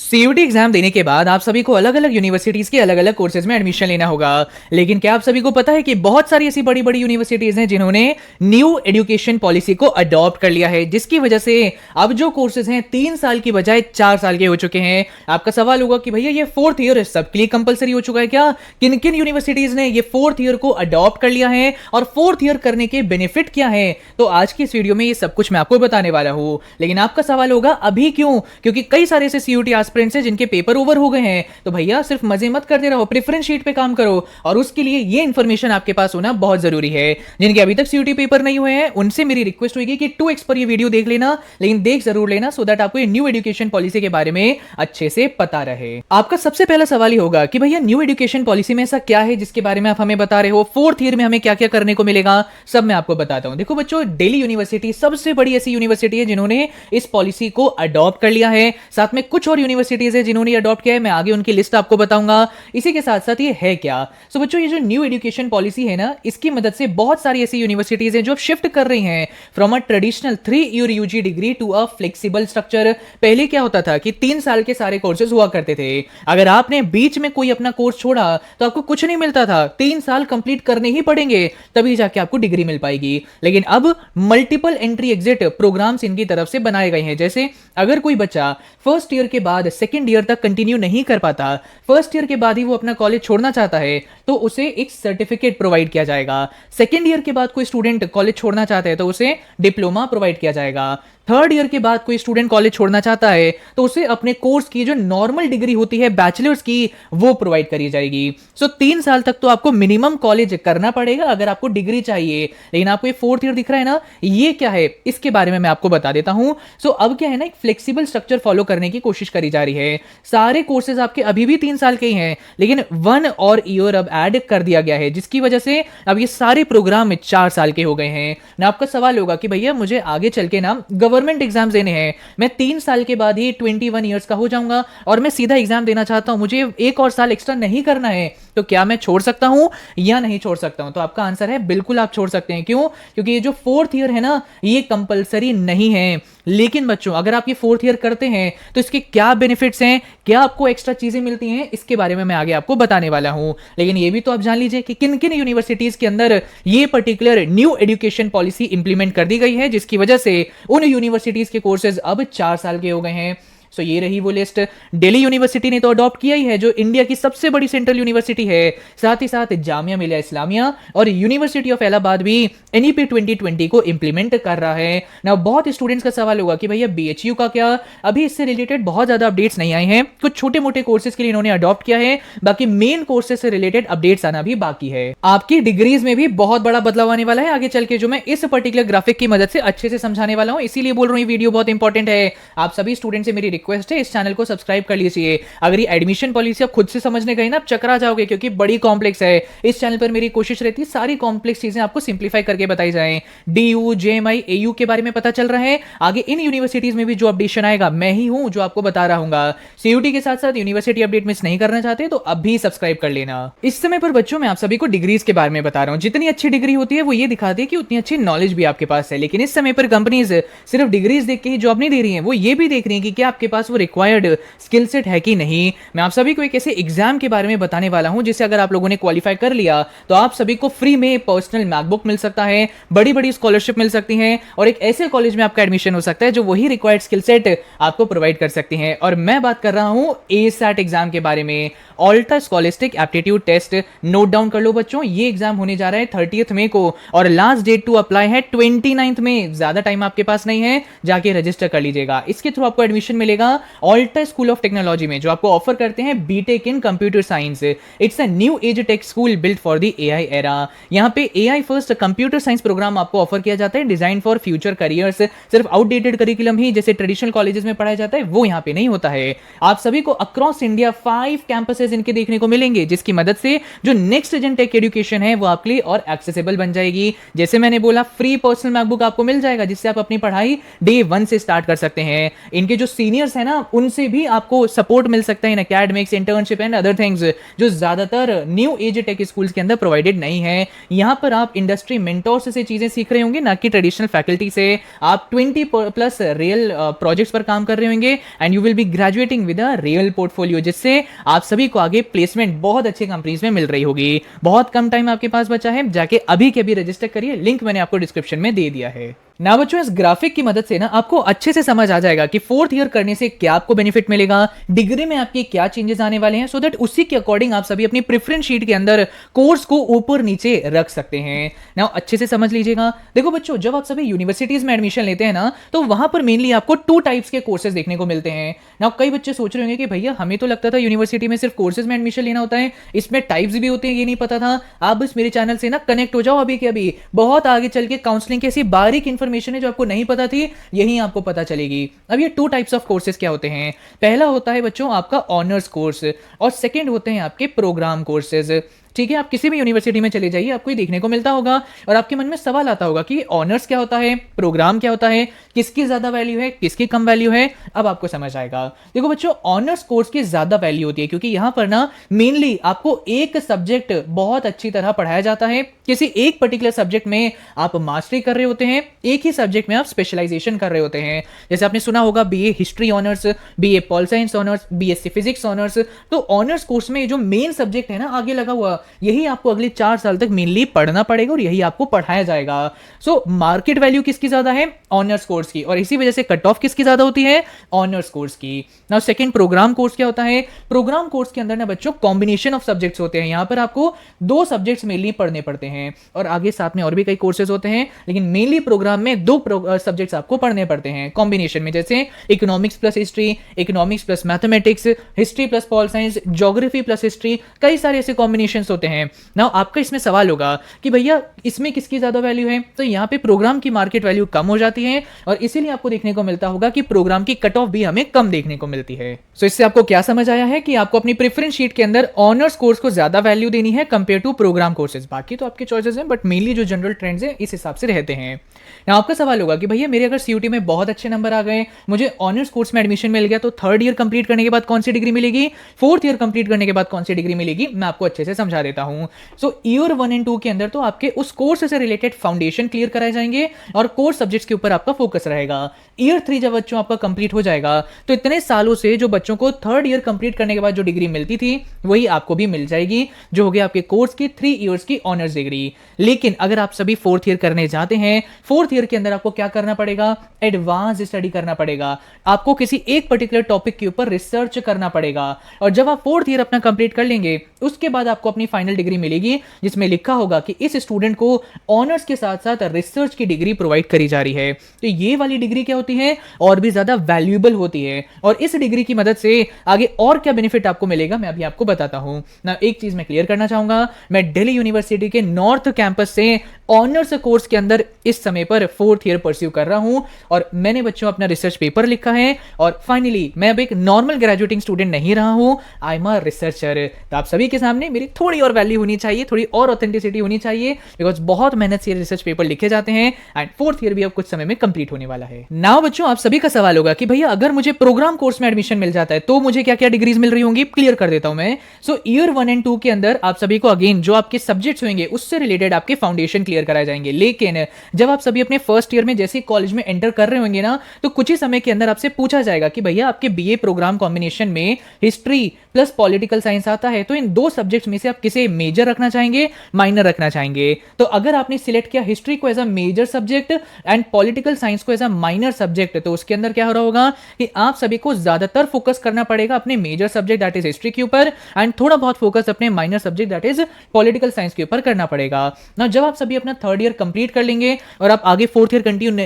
CUT exam देने के बाद आप सभी को अलग अलग यूनिवर्सिटीज के अलग अलग कोर्सेज में एडमिशन लेना होगा। लेकिन क्या आप सभी को पता है कि बहुत सारी ऐसी बड़ी बड़ी यूनिवर्सिटीज हैं जिन्होंने न्यू एजुकेशन पॉलिसी को अडॉप्ट कर लिया है, जिसकी वजह से अब जो कोर्सेज हैं 3 साल की बजाय 4 साल के हो चुके हैं। आपका सवाल होगा कि भैया ये 4th ईयर सबके लिए कंपलसरी हो चुका है क्या? किन किन यूनिवर्सिटीज ने ये 4th ईयर को अडॉप्ट कर लिया है और 4th ईयर करने के बेनिफिट क्या है, तो आज की इस वीडियो में ये सब कुछ मैं आपको बताने वाला हूं। लेकिन आपका सवाल होगा अभी क्यों? क्योंकि कई सारे ऐसे सीयूटी एस्पिरेंट्स हैं जिनके पेपर ओवर हो गए हैं। तो भैया सिर्फ मजे मत करते रहो, प्रेफरेंस शीट पे काम करो, और उसके लिए ये इंफॉर्मेशन आपके पास होना बहुत जरूरी है। जिनके अभी तक सीयूटी पेपर नहीं हुए हैं उनसे मेरी रिक्वेस्ट होगी कि 2x पर ये वीडियो देख लेना, लेकिन देख जरूर लेना सो दैट आपको ये न्यू एजुकेशन पॉलिसी के बारे में अच्छे से पता रहे। आपका सबसे पहला सवाल ही होगा कि भैया न्यू एजुकेशन पॉलिसी में ऐसा क्या है जिसके बारे में आप हमें बता रहे हो, 4th ईयर में हमें क्या क्या करने को मिलेगा, सब मैं आपको बताता हूं। देखो बच्चों, दिल्ली यूनिवर्सिटी सबसे बड़ी ऐसी यूनिवर्सिटी है जिन्होंने इस पॉलिसी को अडॉप्ट कर लिया है। साथ में कुछ और यूनिवर्सिटीज है जिन्होंने अडॉप्ट किया है, मैं आगे उनकी लिस्ट आपको बताऊंगा। इसी के साथ साथ ये है क्या। सो बच्चों, ये जो न्यू एजुकेशन पॉलिसी है ना, इसकी मदद से बहुत सारी ऐसी यूनिवर्सिटीज हैं जो शिफ्ट कर रही हैं from a traditional 3 year UG degree to a flexible structure. पहले क्या होता था कि 3 साल के सारे कोर्सेज हुआ करते थे। अगर आपने बीच में कोई अपना कोर्स छोड़ा तो आपको कुछ नहीं मिलता था, 3 साल कंप्लीट करने ही पड़ेंगे तभी जाके आपको डिग्री मिल पाएगी। लेकिन अब मल्टीपल एंट्री एग्जिट प्रोग्राम्स इनकी तरफ से बनाए गए हैं। जैसे अगर कोई बच्चा फर्स्ट ईयर के बाद सेकंड ईयर तक कंटिन्यू नहीं कर पाता, फर्स्ट ईयर के बाद ही वो अपना कॉलेज छोड़ना चाहता है, तो उसे एक सर्टिफिकेट प्रोवाइड किया जाएगा। सेकंड ईयर के बाद कोई स्टूडेंट कॉलेज छोड़ना चाहता है तो उसे डिप्लोमा प्रोवाइड किया जाएगा। थर्ड ईयर के बाद कोई स्टूडेंट कॉलेज छोड़ना चाहता है तो उसे अपने कोर्स की जो नॉर्मल डिग्री होती है बैचलर्स की, वो प्रोवाइड करी जाएगी। सो 3 साल तक तो आपको मिनिमम कॉलेज करना पड़ेगा अगर आपको डिग्री चाहिए। लेकिन आपको ये 4th ईयर दिख रहा है ना, ये क्या है इसके बारे में मैं आपको बता देता हूं। सो अब क्या है ना, एक फ्लेक्सिबल स्ट्रक्चर फॉलो करने की कोशिश करी जा रही है। सारे कोर्सेज आपके अभी भी 3 साल के ही हैं, लेकिन 1 और ईयर अब ऐड कर दिया गया है, जिसकी वजह से अब ये सारे प्रोग्राम 4 साल के हो गए हैं ना। आपका सवाल होगा कि भैया मुझे आगे चल के ना गवर्नमेंट एग्जाम देने हैं, मैं 3 साल के बाद ही 21 ईयर्स का हो जाऊंगा और मैं सीधा एग्जाम देना चाहता हूं, मुझे 1 और साल एक्स्ट्रा नहीं करना है, तो क्या मैं छोड़ सकता हूं या नहीं छोड़ सकता हूं? तो आपका आंसर है बिल्कुल आप छोड़ सकते हैं। क्यों? क्योंकि ये जो 4th ईयर है ना, ये कंपलसरी नहीं है। लेकिन बच्चों, अगर आप ये 4th ईयर करते हैं तो इसके क्या बेनिफिट्स हैं, क्या आपको एक्स्ट्रा चीजें मिलती हैं, इसके बारे में मैं आगे आपको बताने वाला हूं। लेकिन ये भी तो आप जान लीजिए कि किन किन यूनिवर्सिटीज के अंदर ये particular new education policy implement कर दी गई है, जिसकी वजह से उन यूनिवर्सिटीज के कोर्सेज अब 4 साल के हो गए हैं। सो ये रही वो लिस्ट। दिल्ली यूनिवर्सिटी ने तो अडॉप्ट किया ही है, जो इंडिया की सबसे बड़ी सेंट्रल यूनिवर्सिटी है। साथ ही साथ जामिया मिलिया इस्लामिया और यूनिवर्सिटी ऑफ इलाहाबाद भी एनईपी 2020 को इंप्लीमेंट कर रहा है ना। बहुत स्टूडेंट्स का सवाल होगा कि भैया बीएचयू का क्या? अभी इससे रिलेटेड बहुत ज्यादा अपडेट्स नहीं आए हैं, कुछ छोटे मोटे कोर्सेज के लिए इन्होंने अडॉप्ट किया है, बाकी मेन कोर्सेज से रिलेटेड अपडेट्स आना भी बाकी है। आपकी डिग्रीज में भी बहुत बड़ा बदलाव आने वाला है आगे चल के, जो मैं इस पर्टिकुलर ग्राफिक की मदद से अच्छे से समझाने वाला हूं। इसीलिए बोल रहा हूं वीडियो बहुत इंपॉर्टेंट है। आप सभी स्टूडेंट से मेरी रिक्वेस्ट है, इस चैनल को सब्सक्राइब कर लीजिए। अगर ये एडमिशन पॉलिसी आप खुद से समझने गए ना, आप चकरा जाओगे, क्योंकि बड़ी कॉम्प्लेक्स है। इस चैनल पर मेरी कोशिश रहती है सारी कॉम्प्लेक्स चीजें आपको सिंप्लीफाई करके बताई जाएं। डीयू, जेएमआई, एयू के बारे में पता चल रहा है। आगे इन यूनिवर्सिटीज में भी जो अपडेशन आएगा मैं ही हूं जो आपको बता रहा हूं। सीयूटी के साथ साथ यूनिवर्सिटी अपडेट मिस नहीं करना चाहते तो अब भी सब्सक्राइब कर लेना। इस समय पर बच्चों, मैं आप सभी को डिग्रीज के बारे में बता रहा हूं। जितनी अच्छी डिग्री होती है वो ये दिखाती है कि उतनी अच्छी नॉलेज भी आपके पास है। लेकिन इस समय पर कंपनीज सिर्फ डिग्रीज देख के ही जॉब नहीं दे रही है, वो ये भी देख रही है कि क्या आपके पास वो रिक्वायर्ड स्किल सेट है कि नहीं। मैं आप सभी को एक ऐसे एग्जाम के बारे में बताने वाला हूं जिसे अगर आप लोगों ने क्वालिफाई कर लिया तो आप सभी को फ्री में पर्सनल मैकबुक मिल सकता है, बड़ी बड़ी स्कॉलरशिप मिल सकती है, और एक ऐसे कॉलेज में आपका एडमिशन हो सकता है जो वही रिक्वायर्ड स्किल सेट आपको प्रोवाइड कर सकती है। और मैं बात कर रहा हूं एसैट एग्जाम के बारे में, ऑल्टा scholastic aptitude test. Note down कर लो बच्चों, ये एग्जाम होने जा रहा है 30 मई को और लास्ट डेट टू अप्लाई है 29 में। ज्यादा टाइम आपके पास नहीं है, जाके रजिस्टर कर लीजिएगा। इसके थ्रू आपको एडमिशन मिलेगा ऑल्टा स्कूल ऑफ टेक्नोलॉजी में, जो आपको ऑफर करते हैं B Tech in computer science. It's a new age tech school built for the AI era. यहाँ पे AI first computer science program आपको ऑफर किया जाता है, डिजाइन फॉर फ्यूचर करियर्स। सिर्फ आउटडेटेड करिकुलम ही जैसे ट्रेडिशनल कॉलेजेस में पढ़ाया जाता है वो यहाँ पे नहीं होता है। आप सभी को अक्रॉस इंडिया 5 कैंपसेस इनके देखने को मिलेंगे, जिसकी मदद से जो नेक्स्ट जेन टेक एजुकेशन है वो आपके लिए और एक्सेसिबल बन जाएगी। जैसे मैंने बोला, फ्री पर्सनल मैकबुक आपको मिल जाएगा, जिससे आप अपनी पढ़ाई डे 1 से स्टार्ट कर सकते हैं। इनके जो सीनियर टीचर्स है ना उनसे भी आपको सपोर्ट मिल सकता है in academics, internship and other things, जो ज्यादातर न्यू एज टेक स्कूल्स के अंदर प्रोवाइडेड नहीं है। यहाँ पर आप इंडस्ट्री मेंटोर से चीजें सीख रहे होंगे, ना कि ट्रेडिशनल फैकल्टी से। आप 20+ रियल प्रोजेक्ट्स पर काम कर रहे होंगे and you will be graduating with a real portfolio, जिससे आप सभी को आगे प्लेसमेंट बहुत अच्छे कंपनीज में मिल रही होगी। बहुत कम टाइम आपके पास बचा है, जाके अभी के अभी रजिस्टर करिए, लिंक मैंने आपको डिस्क्रिप्शन में दे दिया है। ना बच्चों, इस ग्राफिक की मदद से ना आपको अच्छे से समझ आ जाएगा कि 4th ईयर करने से क्या आपको बेनिफिट मिलेगा, डिग्री में आपके क्या चेंजेस आने वाले हैं, सो दैट उसी के अकॉर्डिंग आप सभी अपनी प्रेफरेंस शीट के अंदर कोर्स को ऊपर नीचे रख सकते हैं। ना अच्छे से समझ लीजिएगा। देखो बच्चों, जब आप सभी यूनिवर्सिटीज में एडमिशन लेते हैं ना, तो वहां पर मेनली आपको 2 टाइप्स के कोर्सेज देखने को मिलते हैं। ना कई बच्चे सोच रहे होंगे कि भैया हमें तो लगता था यूनिवर्सिटी में सिर्फ कोर्सेज में एडमिशन लेना होता है, इसमें टाइप्स भी होते हैं, ये नहीं पता था। आप बस मेरे चैनल से ना कनेक्ट हो जाओ अभी के अभी, बहुत आगे चल के काउंसलिंग की ऐसी बारीक इंफॉर्मेशन है जो आपको नहीं पता थी, यही आपको पता चलेगी। अब ये 2 टाइप्स ऑफ कोर्सेज क्या होते हैं? पहला होता है बच्चों आपका ऑनर्स कोर्स, और सेकंड होते हैं आपके प्रोग्राम कोर्सेज। ठीक है, आप किसी भी यूनिवर्सिटी में चले जाइए, आपको ये देखने को मिलता होगा और आपके मन में सवाल आता होगा कि ऑनर्स क्या होता है, प्रोग्राम क्या होता है, किसकी ज्यादा वैल्यू है, किसकी कम वैल्यू है। अब आपको समझ आएगा। देखो बच्चों, ऑनर्स कोर्स की ज्यादा वैल्यू होती है, क्योंकि यहां पर ना मेनली आपको एक सब्जेक्ट बहुत अच्छी तरह पढ़ाया जाता है। किसी एक पर्टिकुलर सब्जेक्ट में आप मास्टरी कर रहे होते हैं, एक ही सब्जेक्ट में आप स्पेशलाइजेशन कर रहे होते हैं। जैसे आपने सुना होगा BA history honours, BA pol science honours, BSc physics honours. तो ऑनर्स कोर्स में जो मेन सब्जेक्ट है ना आगे लगा हुआ, यही आपको अगले 4 साल तक मेनली पढ़ना पड़ेगा और यही आपको पढ़ाया जाएगा। सो मार्केट वैल्यू किसकी ज्यादा है? ऑनर्स कोर्स की, और इसी वजह से कट ऑफ किसकी ज्यादा होती है? ऑनर्स कोर्स की। नाउ सेकंड, प्रोग्राम कोर्स क्या होता है? प्रोग्राम कोर्स के अंदर ना बच्चों कॉम्बिनेशन ऑफ सब्जेक्ट्स होते हैं। यहां पर आपको 2 सब्जेक्ट्स मेनली पढ़ने पड़ते हैं, और आगे साथ में और भी कई कोर्सेज होते हैं, लेकिन मेनली प्रोग्राम में 2 सब्जेक्ट्स आपको पढ़ने पड़ते हैं कॉम्बिनेशन में, जैसे economics plus history, economics plus mathematics, history plus pol science, geography plus history, कई सारे ऐसे कॉम्बिनेशन होते हैं। ना आपका इसमें सवाल होगा कि भैया इसमें किसकी ज्यादा वैल्यू है? तो यहां पे प्रोग्राम की मार्केट वैल्यू कम हो जाती है, और इसीलिए आपको देखने को मिलता होगा कि प्रोग्राम की कट ऑफ भी हमें कम देखने को मिलती है। सो इससे आपको क्या समझ आया है कि आपको अपनी प्रेफरेंस शीट के अंदर ऑनर्स कोर्स को ज्यादा वैल्यू देनी है कंपेयर टू प्रोग्राम कोर्सेज। बाकी तो आपके चॉइसेस हैं, बट मेनली जो जनरल ट्रेंड्स हैं इस हिसाब से रहते हैं। ना आपका सवाल होगा कि भैया मेरे अगर सीयूटी में बहुत अच्छे नंबर आ गए, मुझे ऑनर्स कोर्स में एडमिशन मिल गया, तो 3rd ईयर कंप्लीट करने के बाद कौन सी डिग्री मिलेगी, 4th ईयर कंप्लीट करने के बाद कौन सी डिग्री मिलेगी, मैं आपको अच्छे से समझा देता हूं। सो ईयर 1 एंड 2 के अंदर तो आपके उस कोर्स से रिलेटेड फाउंडेशन क्लियर कराए जाएंगे और कोर्स सब्जेक्ट्स के ऊपर आपका फोकस रहेगा। ईयर 3 जब बच्चों आपका कंप्लीट हो जाएगा, तो इतने सालों से जो बच्चों को 3rd ईयर कंप्लीट करने के बाद जो डिग्री मिलती थी वही आपको भी मिल जाएगी, जो हो गया आपके कोर्स की 3 इयर्स की ऑनर्स डिग्री। लेकिन अगर आप सभी 4th ईयर करने जाते हैं, 4th ईयर के अंदर आपको क्या करना पड़ेगा? एडवांस स्टडी करना पड़ेगा। आपको किसी एक पर्टिकुलर टॉपिक के ऊपर रिसर्च करना पड़ेगा, और जब आप 4th ईयर अपना कंप्लीट कर लेंगे, उसके बाद आपको अपनी फाइनल डिग्री मिलेगी, जिसमें लिखा होगा कि इस स्टूडेंट को ऑनर्स के साथ साथ रिसर्च की डिग्री प्रोवाइड करी जा रही है। तो ये वाली डिग्री क्या होती है? और भी ज्यादा वैल्यूएबल होती है, और इस डिग्री की मदद से आगे और क्या बेनिफिट आपको मिलेगा मैं अभी आपको बताता हूं ना। एक चीज मैं क्लियर करना चाहूंगा, मैं दिल्ली यूनिवर्सिटी के नॉर्थ कैंपस से ऑनर्स कोर्स के अंदर इस समय पर 4th ईयर परस्यू कर रहा हूं, और मैंने बच्चों अपना रिसर्च पेपर लिखा है, और फाइनली मैं अब एक नॉर्मल ग्रेजुएटिंग स्टूडेंट नहीं रहा हूं, आई एम अ रिसर्चर। तो आप सभी के सामने मेरी थोड़ी और वैल्यू होनी चाहिए, थोड़ी और ऑथेंटिसिटी होनी चाहिए, बिकॉज बहुत मेहनत से रिसर्च पेपर लिखे जाते हैं, एंड 4th ईयर भी अब कुछ समय में कंप्लीट होने वाला है। नाउ बच्चों, आप सभी का सवाल होगा कि भैया अगर मुझे प्रोग्राम कोर्स में एडमिशन मिल जाता है तो मुझे क्या क्या डिग्रीज मिल रही होंगी? क्लियर कर देता हूं मैं। सो ईयर 1 एंड 2 के अंदर आप सभी को अगेन जो आपके सब्जेक्ट्स होंगे उससे रिलेटेड आपके फाउंडेशन क्लियर कराए जाएंगे, लेकिन जब आप सभी अपने फर्स्ट ईयर में जैसे कॉलेज में एंटर कर रहे होंगे ना, तो कुछ ही समय के अंदर आपसे पूछा जाएगा कि भैया आपके बीए प्रोग्राम कॉम्बिनेशन में हिस्ट्री प्लस पॉलिटिकल साइंस आता है, तो इन 2 सब्जेक्ट्स में से आप किसे मेजर रखना चाहेंगे, माइनर रखना चाहेंगे? तो अगर आपने सिलेक्ट किया हिस्ट्री को as a major subject and political science को एज अ माइनर सब्जेक्ट, तो उसके अंदर क्या हो रहा होगा कि आप सभी को ज्यादातर फोकस करना पड़ेगा अपने major subject that is history के ऊपर, एंड थोड़ा बहुत फोकस अपने minor subject that is political science के ऊपर करना पड़ेगा ना। जब आप सभी अपना 3rd ईयर कंप्लीट कर लेंगे और आप आगे 4th ईयर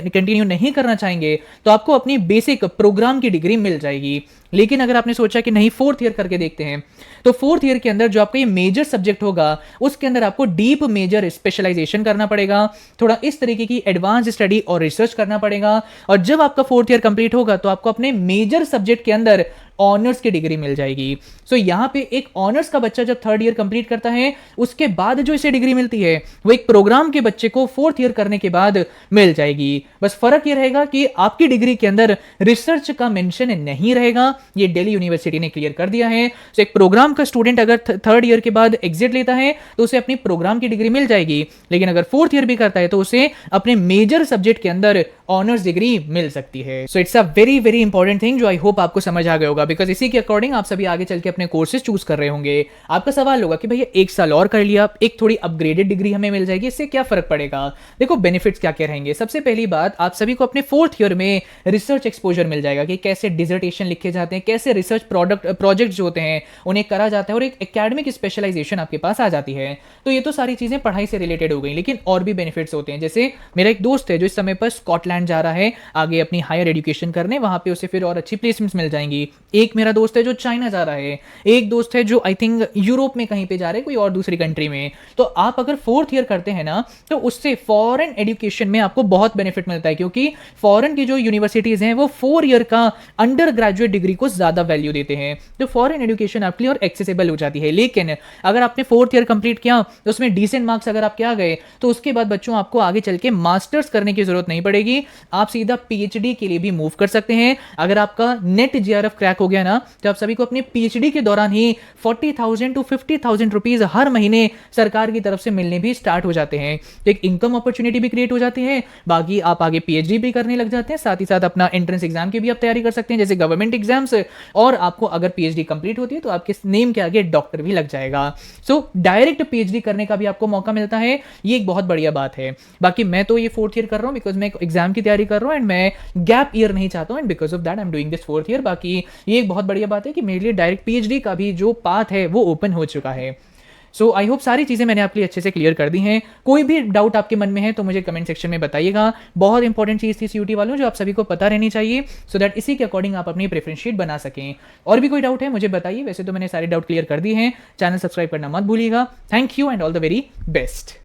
कंटिन्यू नहीं करना चाहेंगे, तो आपको अपनी बेसिक प्रोग्राम की डिग्री मिल जाएगी। लेकिन अगर आपने सोचा कि नहीं 4th ईयर करके देखते हैं, तो 4th ईयर के अंदर जो आपका ये मेजर सब्जेक्ट होगा उसके अंदर आपको डीप मेजर स्पेशलाइजेशन करना पड़ेगा, थोड़ा इस तरीके की एडवांस स्टडी और रिसर्च करना पड़ेगा, और जब आपका 4th ईयर कंप्लीट होगा तो आपको अपने मेजर सब्जेक्ट के अंदर ऑनर्स की डिग्री मिल जाएगी। सो यहाँ पे एक ऑनर्स का बच्चा जब थर्ड ईयर कंप्लीट करता है, उसके बाद जो इसे डिग्री मिलती है वो एक प्रोग्राम के बच्चे को फोर्थ ईयर करने के बाद मिल जाएगी। बस फर्क ये रहेगा कि आपकी डिग्री के अंदर रिसर्च का मेंशन नहीं रहेगा, ये दिल्ली यूनिवर्सिटी ने क्लियर कर दिया है। तो एक प्रोग्राम का स्टूडेंट अगर थर्ड ईयर के बाद एग्जिट लेता है तो उसे अपनी प्रोग्राम की डिग्री मिल जाएगी, लेकिन अगर फोर्थ ईयर भी करता है तो उसे अपने मेजर सब्जेक्ट के अंदर ऑनर्स डिग्री मिल सकती है। So it's a very very important thing जो आई होप आपको समझ आ गया होगा, बिकॉज इसी के अकॉर्डिंग आप सभी आगे चल के अपने कोर्सेज चूज कर रहे होंगे। आपका सवाल होगा कि भैया एक साल और कर लिया, एक थोड़ी अपग्रेडेड डिग्री हमें मिल जाएगी, इससे क्या फर्क पड़ेगा? देखो बेनिफिट्स क्या क्या रहेंगे। सबसे पहली बात, आप सभी को अपने फोर्थ ईयर में रिसर्च एक्सपोजर मिल जाएगा कि कैसे डिसर्टेशन लिखे जाते हैं, कैसे रिसर्च प्रोजेक्ट जो होते हैं उन्हें करा जाता है, और एक एकेडमिक स्पेशलाइजेशन आपके पास आ जाती है। तो ये तो सारी चीजें पढ़ाई से रिलेटेड हो गई, लेकिन और भी बेनिफिट्स होते हैं। जैसे मेरा एक दोस्त है जो इस समय पर स्कॉटलैंड जा रहा है आगे अपनी हायर एजुकेशन करने, वहां पे उसे फिर और अच्छी प्लेसमेंट्स मिल जाएंगी। एक मेरा दोस्त है जो चाइना जा रहा है, एक दोस्त है जो आई थिंक यूरोप में कहीं पे जा रहे हैं, कोई और दूसरी कंट्री में। तो आप अगर फोर्थ ईयर करते हैं ना, तो उससे फॉरेन एजुकेशन में आपको बहुत बेनिफिट मिलता है, क्योंकि फॉरेन की जो यूनिवर्सिटीज हैं वो 4 ईयर का अंडर ग्रेजुएट डिग्री को ज्यादा वैल्यू देते हैं। तो फॉरेन एजुकेशन आपके लिए और एक्सेसिबल हो जाती है। लेकिन अगर आपने फोर्थ ईयर कंप्लीट किया तो उसमें डिसेंट मार्क्स अगर आपके आ गए, तो उसके बाद बच्चों आपको आगे चल के मास्टर्स करने की जरूरत नहीं पड़ेगी, आप सीधा पीएचडी के लिए भी मूव कर सकते हैं। अगर आपका नेट जीआरएफ क्रैक हो गया ना, तो आप सभी को अपने पीएचडी के दौरान ही 40,000 टू 50,000 रुपीज हर महीने सरकार की तरफ से मिलने भी स्टार्ट हो जाते हैं। तो एक इनकम अपॉर्चुनिटी भी क्रिएट हो जाती है। बाकी आप आगे पीएचडी भी करने लग जाते हैं, साथ ही साथ अपना एंट्रेंस एग्जाम की भी आप तैयारी कर सकते हैं, जैसे गवर्नमेंट एग्जाम्स। और आपको अगर पीएचडी कंप्लीट होती है तो आपके नेम के आगे डॉक्टर भी लग जाएगा। सो डायरेक्ट पीएचडी करने का भी आपको मौका मिलता है, ये एक बहुत बढ़िया बात है। बाकी मैं तो ये फोर्थ ईयर कर रहा हूं बिकॉज मैं एग्जाम की तैयारी कर रहा हूं एंड मैं गैप ईयर नहीं चाहता हूं, and because of that I am doing this fourth year. बाकी ये एक बहुत बढ़िया बात है कि मेरे लिए डायरेक्ट पीएचडी का भी जो पाथ है वो ओपन हो चुका है। सो आई होप सारी चीज़ें मैंने आपके लिए अच्छे से क्लियर कर दी हैं। कोई भी डाउट आपके मन में है तो मुझे कमेंट सेक्शन में बताइएगा। बहुत इंपॉर्टेंट चीज़ थी सीयूटी वालों जो आप सभी को पता रहनी चाहिए, सो दैट इसी के अकॉर्डिंग आप अपनी प्रेफरेंस शीट बना सकें। और भी कोई डाउट है मुझे बताइए, वैसे तो मैंने सारे डाउट क्लियर कर दिए हैं। चैनल सब्सक्राइब करना मत भूलिएगा। Thank you and all the very best.